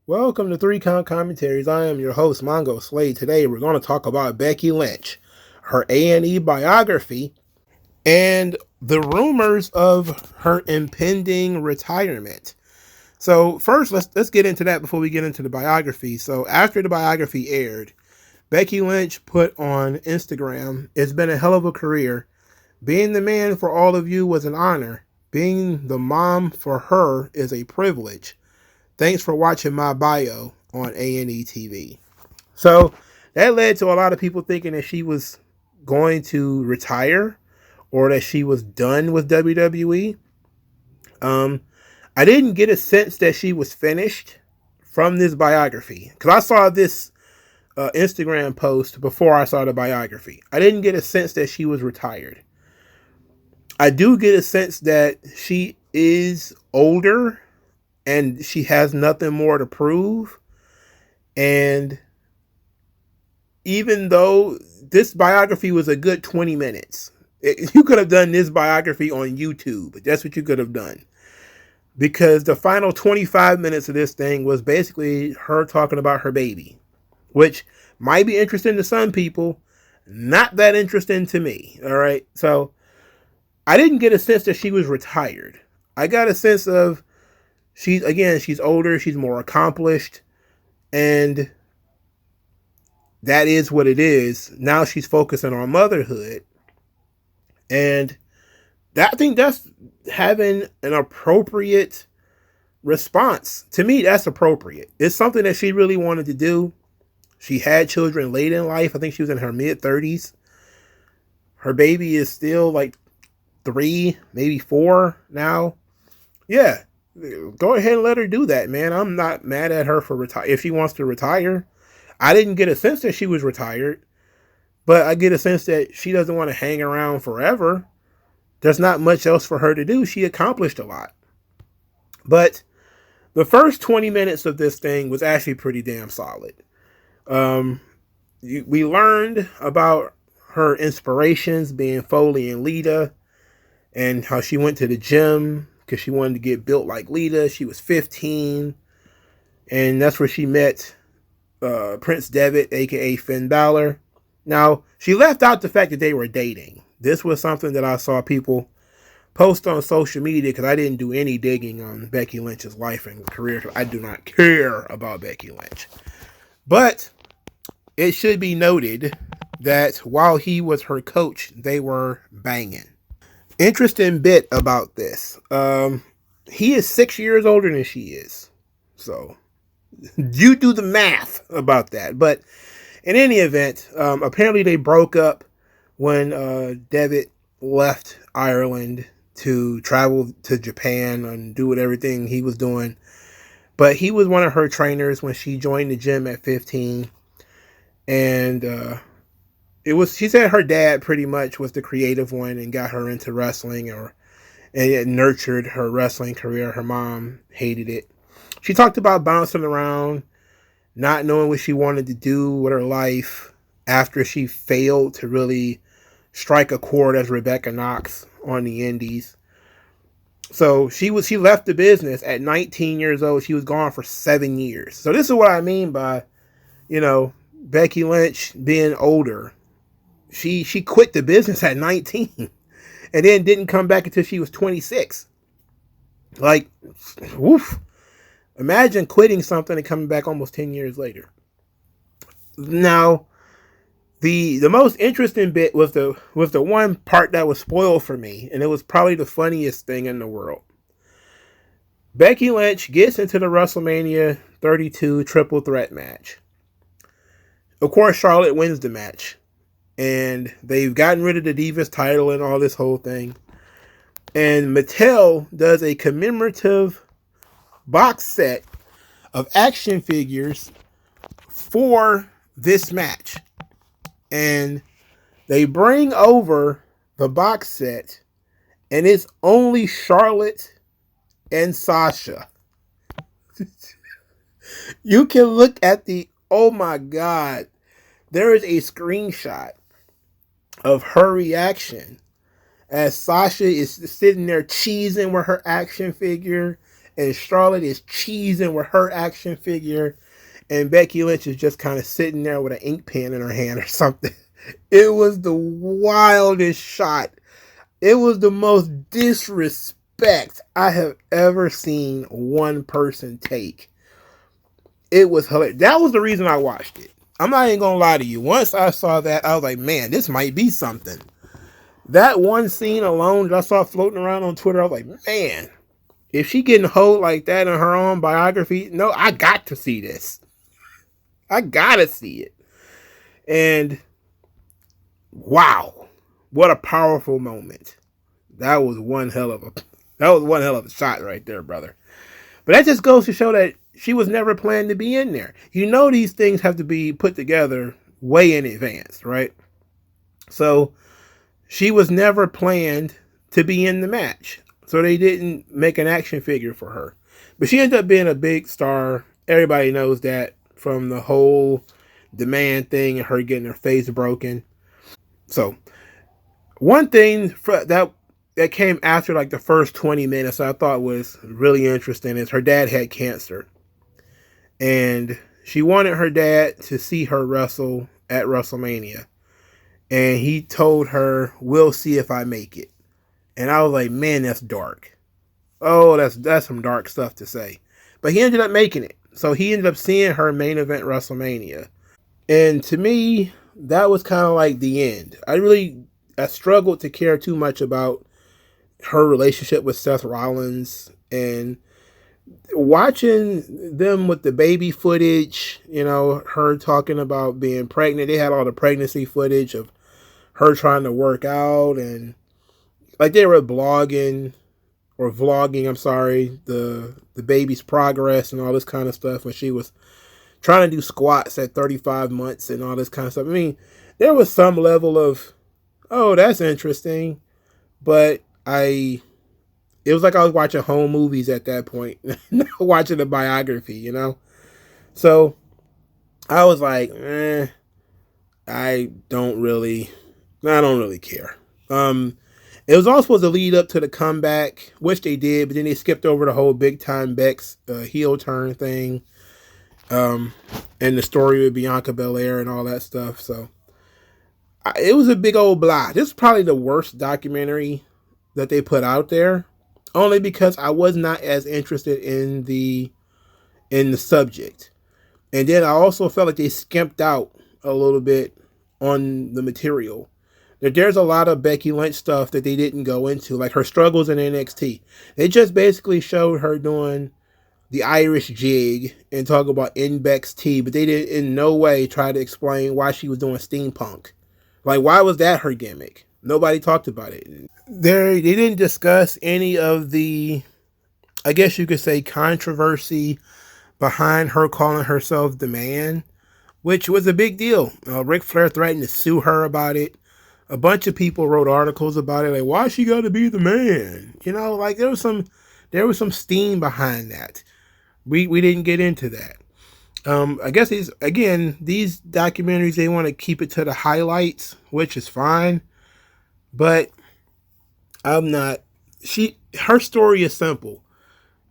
Welcome to 3 Count Commentaries. I am your host, MagMongoSlade. Today we're going to talk about Becky Lynch, her A&E biography, and the rumors of her impending retirement. So first, let's get into that before we get into the biography. So after the biography aired, Becky Lynch put on Instagram, "It's been a hell of a career. Being the man for all of you was an honor. Being the mom for her is a privilege. Thanks for watching my bio on A&E TV." So that led to a lot of people thinking that she was going to retire or that she was done with WWE. I didn't get a sense that she was finished from this biography because I saw this Instagram post before I saw the biography. I didn't get a sense that she was retired. I do get a sense that she is older and she has nothing more to prove. And even though this biography was a good 20 minutes, you could have done this biography on YouTube. That's what you could have done. Because the final 25 minutes of this thing was basically her talking about her baby, which might be interesting to some people, not that interesting to me. All right. So I didn't get a sense that she was retired. I got a sense of she's older, she's more accomplished, and that is what it is. Now she's focusing on motherhood. And I think that's having an appropriate response. To me, that's appropriate. It's something that she really wanted to do. She had children late in life. I think she was in her mid-30s. Her baby is still like 3, maybe 4 now. Yeah, go ahead and let her do that, man. I'm not mad at her for retire if she wants to retire. I didn't get a sense that she was retired, but I get a sense that she doesn't want to hang around forever. There's not much else for her to do. She accomplished a lot. But the first 20 minutes of this thing was actually pretty damn solid. We learned about her inspirations being Foley and Lita, and how she went to the gym because she wanted to get built like Lita. She was 15, and that's where she met Prince Devitt, aka Finn Balor. Now, she left out the fact that they were dating. This was something that I saw people post on social media because I didn't do any digging on Becky Lynch's life and career. I do not care about Becky Lynch. But it should be noted that while he was her coach, they were banging. Interesting bit about this. He is 6 years older than she is. So you do the math about that. But in any event, apparently they broke up when Devitt left Ireland to travel to Japan and do everything he was doing. But he was one of her trainers when she joined the gym at 15. And she said her dad pretty much was the creative one and got her into wrestling, and it nurtured her wrestling career. Her mom hated it. She talked about bouncing around, not knowing what she wanted to do with her life after she failed to really strike a chord as Rebecca Knox on the indies. So she left the business at 19 years old. She was gone for 7 years. So this is what I mean by, Becky Lynch being older. She quit the business at 19 and then didn't come back until she was 26. Like, woof. Imagine quitting something and coming back almost 10 years later. Now, the most interesting bit was the one part that was spoiled for me, and it was probably the funniest thing in the world. Becky Lynch gets into the WrestleMania 32 triple threat match. Of course, Charlotte wins the match. And they've gotten rid of the Divas title and all this whole thing. And Mattel does a commemorative box set of action figures for this match. And they bring over the box set, and it's only Charlotte and Sasha. You can look at oh my God, there is a screenshot of her reaction as Sasha is sitting there cheesing with her action figure, and Charlotte is cheesing with her action figure, and Becky Lynch is just kind of sitting there with an ink pen in her hand or something. It was the wildest shot. It was the most disrespect I have ever seen one person take. It was hilarious. That was the reason I watched it. I'm not even gonna lie to you. Once I saw that, I was like, man, this might be something. That one scene alone that I saw floating around on Twitter, I was like, man, if she getting hold like that in her own biography, no, I got to see this. I gotta see it. And wow, what a powerful moment. That was one hell of a shot right there, brother. But that just goes to show that she was never planned to be in there. You know, these things have to be put together way in advance, right? So she was never planned to be in the match. So they didn't make an action figure for her. But she ended up being a big star. Everybody knows that from the whole demand thing and her getting her face broken. So one thing that came after like the first 20 minutes I thought was really interesting is her dad had cancer. And she wanted her dad to see her wrestle at WrestleMania. And he told her, we'll see if I make it. And I was like, man, that's dark. Oh, that's some dark stuff to say. But he ended up making it. So he ended up seeing her main event WrestleMania. And to me, that was kind of like the end. I struggled to care too much about her relationship with Seth Rollins, and watching them with the baby footage, her talking about being pregnant. They had all the pregnancy footage of her trying to work out, and like they were vlogging, the baby's progress and all this kind of stuff when she was trying to do squats at 35 months and all this kind of stuff. I mean, there was some level of, oh, that's interesting, but it was like I was watching home movies at that point, watching a biography, So I was like, I don't really care. It was all supposed to lead up to the comeback, which they did, but then they skipped over the whole big time Beck's heel turn thing, and the story with Bianca Belair and all that stuff. So it was a big old blah. This is probably the worst documentary that they put out there, only because I was not as interested in the subject. And then I also felt like they skimped out a little bit on the material. There's a lot of Becky Lynch stuff that they didn't go into, like her struggles in NXT. They just basically showed her doing the Irish jig and talk about NXT, but they didn't in no way try to explain why she was doing steampunk. Like, why was that her gimmick? Nobody talked about it. They didn't discuss any of the, I guess you could say, controversy behind her calling herself the Man, which was a big deal. Ric Flair threatened to sue her about it. A bunch of people wrote articles about it, like, why she got to be the Man? Like there was some steam behind that. We didn't get into that. I guess these documentaries, they want to keep it to the highlights, which is fine. But I'm not. Her story is simple.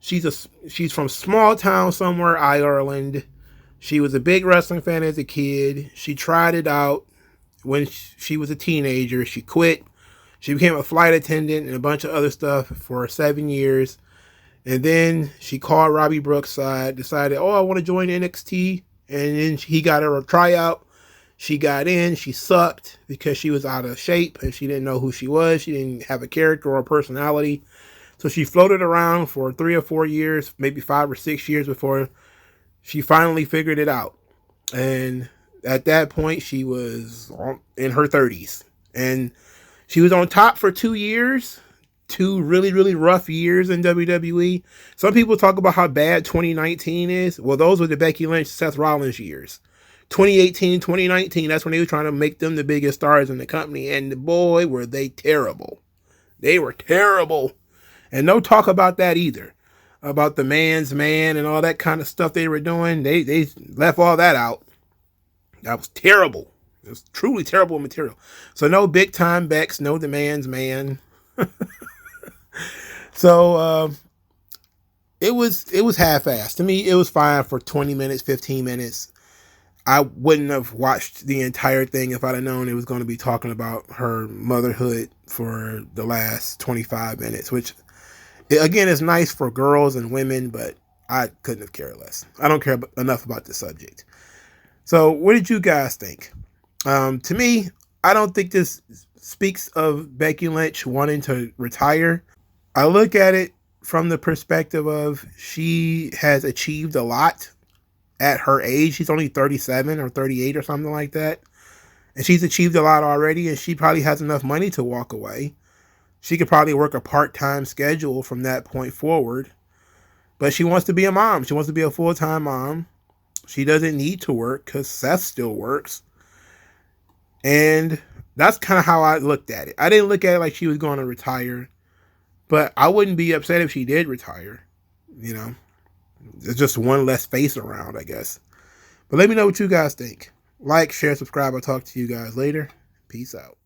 She's from small town somewhere, Ireland. She was a big wrestling fan as a kid. She tried it out when she was a teenager. She quit. She became a flight attendant and a bunch of other stuff for 7 years. And then she called Robbie Brooks' side, decided, oh, I want to join NXT. And then he got her a tryout. She got in. She sucked because she was out of shape and she didn't know who she was. She didn't have a character or a personality. So she floated around for 3 or 4 years, maybe 5 or 6 years before she finally figured it out. And at that point, she was in her 30s. And she was on top for 2 years. 2 really, really rough years in WWE. Some people talk about how bad 2019 is. Well, those were the Becky Lynch, Seth Rollins years. 2018, 2019, that's when they were trying to make them the biggest stars in the company. And boy, were they terrible. They were terrible. And no talk about that either. About the man's man and all that kind of stuff they were doing. They left all that out. That was terrible. It was truly terrible material. So no big time Becks, no the man's man. So it was half-assed. To me, it was fine for 20 minutes, 15 minutes. I wouldn't have watched the entire thing if I'd have known it was going to be talking about her motherhood for the last 25 minutes, which, again, is nice for girls and women, but I couldn't have cared less. I don't care enough about the subject. So what did you guys think? To me, I don't think this speaks of Becky Lynch wanting to retire. I look at it from the perspective of she has achieved a lot at her age. She's only 37 or 38 or something like that. And she's achieved a lot already, and she probably has enough money to walk away. She could probably work a part-time schedule from that point forward. But she wants to be a mom. She wants to be a full-time mom. She doesn't need to work because Seth still works. And that's kind of how I looked at it. I didn't look at it like she was going to retire. But I wouldn't be upset if she did retire. You know, it's just one less face around, I guess. But let me know what you guys think. Like, share, subscribe. I'll talk to you guys later. Peace out.